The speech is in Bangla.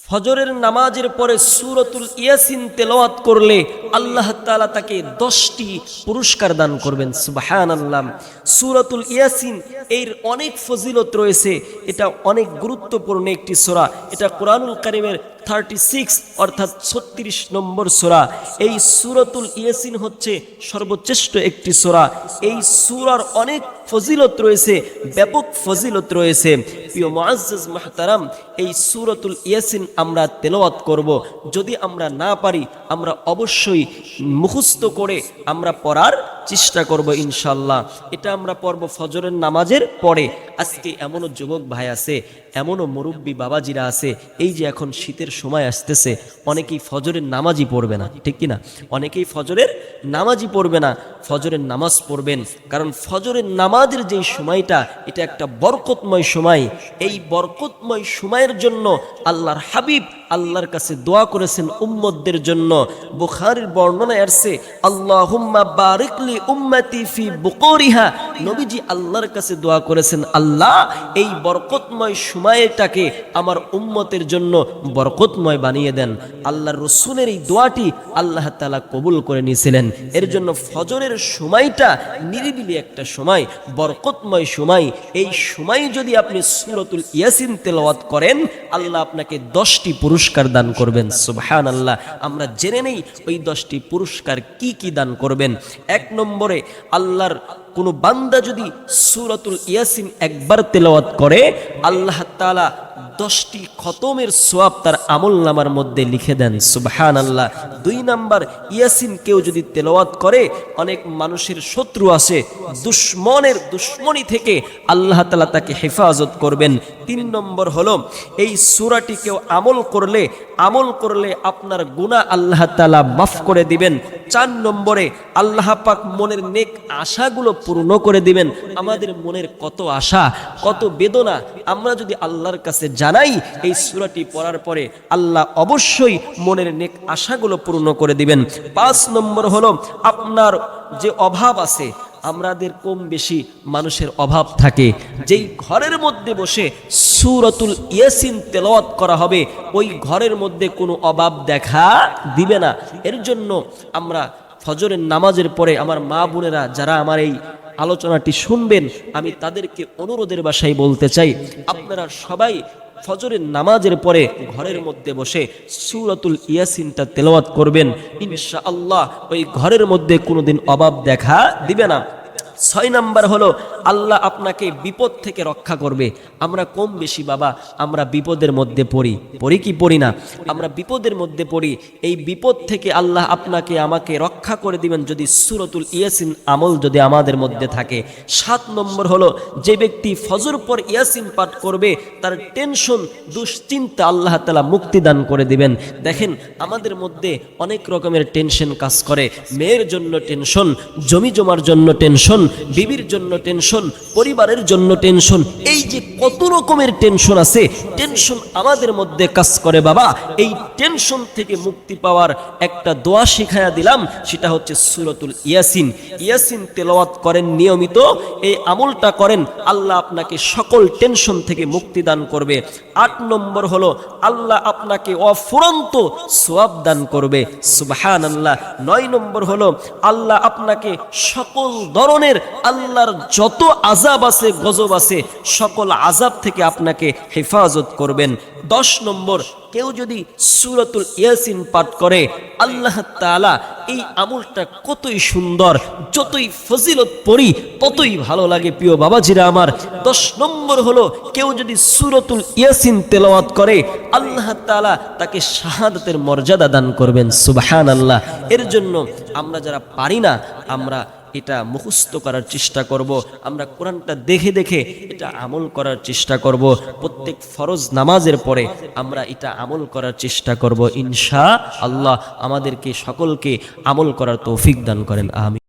ফজরের নামাজের পরে সূরাতুল ইয়াসিন তেলাওয়াত করলে আল্লাহ তাআলা তাকে 10টি পুরস্কার দান করবেন। সুবহানাল্লাহ। সূরাতুল ইয়াসিন এর অনেক ফজিলত রয়েছে, এটা অনেক গুরুত্বপূর্ণ একটি সূরা। এটা কোরআনুল কারীমের 36 অর্থাৎ 36 নম্বর সূরা। এই সূরাতুল ইয়াসিন হচ্ছে সর্বশ্রেষ্ঠ একটি সূরা। এই সূরার অনেক ফজিলত রয়েছে, ব্যাপক ফজিলত রয়েছে। প্রিয় মুআজ্জাজ মুহতারাম, এই সূরাতুল ইয়াসিন আমরা তেলাওয়াত করব। যদি আমরা না পারি আমরা অবশ্যই মুখস্থ করে আমরা পড়ার চেষ্টা করব ইনশাআল্লাহ। এটা আমরা পড়ব ফজরের নামাজের পরে। আজকে এমনও যুবক ভাই আছে, এমনও মুরব্বী বাবাজিরা আছে, এই যে এখন শীতের সময় আসতেছে, অনেকেই ফজরের নামাজই পড়বে না, ঠিক কিনা? অনেকেই ফজরের নামাজই পড়বে না। ফজরের নামাজ পড়বেন, কারণ ফজরের নামাজের যেই সময়টা, এটা একটা বরকতময় সময়। এই বরকতময় সময়ের জন্য আল্লাহর হাবিব আল্লাহর কাছে দোয়া করেছেন উম্মতদের জন্য। বুখারীর বর্ণনায় আসছে, আল্লাহুম্মা বারিক লি উম্মতি ফি বুকুরিহা। নবীজি আল্লাহর কাছে দোয়া করেছেন, আল্লাহ এই বরকতময় সময়টাকে আমার উম্মতের জন্য বরকতময় বানিয়ে দেন। আল্লাহর রাসূলের এই দোয়াটি আল্লাহ তাআলা কবুল করে নিয়েছিলেন। এর জন্য ফজরের সময়টা নিরিবিলি একটা সময়, বরকতময় সময়। এই সময় যদি আপনি সূরাতুল ইয়াসিন তেলাওয়াত করেন, আল্লাহ আপনাকে 10টি পুরস্কার দান করবেন। সুবহানাল্লাহ। আমরা জেনে নেই ওই 10টি পুরস্কার কি কি দান করবেন। 1 নম্বরে, আল্লাহর কোনো বান্দা যদি সূরাতুল ইয়াসিন একবার তেলাওয়াত করে, আল্লাহ তাআলা 10টি খতমের সওয়াব তার আমলনামার মধ্যে লিখে দেন। সুবহানাল্লাহ। 2 নাম্বার, ইয়াসিন কেউ যদি তেলাওয়াত করে, অনেক মানুষের শত্রু আছে, দুশমনের দুশমনি থেকে আল্লাহ তাআলা তাকে হেফাজত করবেন। 3 নম্বর হলো, এই সূরাটি কেউ আমল করলে আপনার গুনাহ আল্লাহ তাআলা মাফ করে দিবেন। 4 নম্বরে, আল্লাহ পাক মনের নেক আশাগুলো পূর্ণ করে দিবেন। আমাদের মনের কত আশা, কত বেদনা, আমরা যদি আল্লাহর কাছে জানাই, এই সূরাটি পড়ার পরে আল্লাহ অবশ্যই মনের নেক আশাগুলো পূর্ণ করে দিবেন। 5 নম্বর হলো, আপনার যে অভাব আছে, আমাদের কম বেশি মানুষের অভাব থাকে, যেই ঘরের মধ্যে বসে সূরাতুল ইয়াসিন তেলাওয়াত করা হবে, ওই ঘরের মধ্যে কোনো অভাব দেখা দিবে না। এর জন্য আমরা ফজরের নামাজের পরে আমার মা বোনেরা যারা আমার এই আলোচনাটি শুনবেন, আমি তাদেরকে অনুরোধের ভাষায় বলতে চাই, আপনারা সবাই ফজরের নামাজের পরে ঘরের মধ্যে বসে সূরাতুল ইয়াসিনটা তেলাওয়াত করবেন। ইনশাআল্লাহ ওই ঘরের মধ্যে কোনোদিন অভাব দেখা দিবে না। 6 নাম্বার হলো, আল্লাহ আপনাকে বিপদ থেকে রক্ষা করবে। আমরা কম বেশি বাবা, আমরা বিপদের মধ্যে পড়ি কি পড়ি না? আমরা বিপদের মধ্যে পড়ি। এই বিপদ থেকে আল্লাহ আপনাকে আমাকে রক্ষা করে দিবেন যদি সূরাতুল ইয়াসিন আমল যদি আমাদের মধ্যে থাকে। 7 নম্বর হলো, যে ব্যক্তি ফজর পর ইয়াসিন পাঠ করবে, তার টেনশন দুশ্চিন্তা আল্লাহ তাআলা মুক্তি দান করে দিবেন। দেখেন, আমাদের মধ্যে অনেক রকমের টেনশন কাজ করে। মেয়ের জন্য টেনশন, জমি জমার জন্য টেনশন, বিবির জন্য টেনশন, পরিবারের জন্য টেনশন, এই যে কত রকমের টেনশন আছে, টেনশন আমাদের মধ্যে কাজ করে বাবা। এই টেনশন থেকে মুক্তি পাওয়ার একটা দোয়া শিখায়া দিলাম, সেটা হচ্ছে সূরাতুল ইয়াসিন। ইয়াসিন তেলাওয়াত করেন নিয়মিত, এই আমলটা করেন, আল্লাহ আপনাকে সকল টেনশন থেকে মুক্তি দান করবে। 8 নম্বর হলো, আল্লাহ আপনাকে অফুরন্ত সওয়াব দান করবে। সুবহানাল্লাহ। 9 নম্বর হলো, আল্লাহ আপনাকে সকল ধরনের আল্লাহর যত আযাব আছে, গজব আছে, সকল আযাব থেকে আপনাকে হেফাজত করবেন। 10 নম্বর, কেউ যদি সূরাতুল ইয়াসিন পাঠ করে, আল্লাহ তাআলা এই আমলটা কতই সুন্দর, যতই ফজিলত পড়ি ততই ভালো লাগে প্রিয় বাবাজিরা আমার। 10 নম্বর হলো, কেউ যদি সূরাতুল ইয়াসিন তেলাওয়াত করে, আল্লাহ তাআলা তাকে শাহাদাতের মর্যাদা দান করবেন। সুবহানাল্লাহ। এর জন্য আমরা যারা পারি না, আমরা এটা মুখস্থ করার চেষ্টা করব, আমরা কোরআনটা দেখে দেখে এটা আমল করার চেষ্টা করব। প্রত্যেক ফরজ নামাজের পরে আমরা এটা আমল করার চেষ্টা করব ইনশাআল্লাহ। আমাদেরকে সকলকে আমল করার তৌফিক দান করেন, আমিন।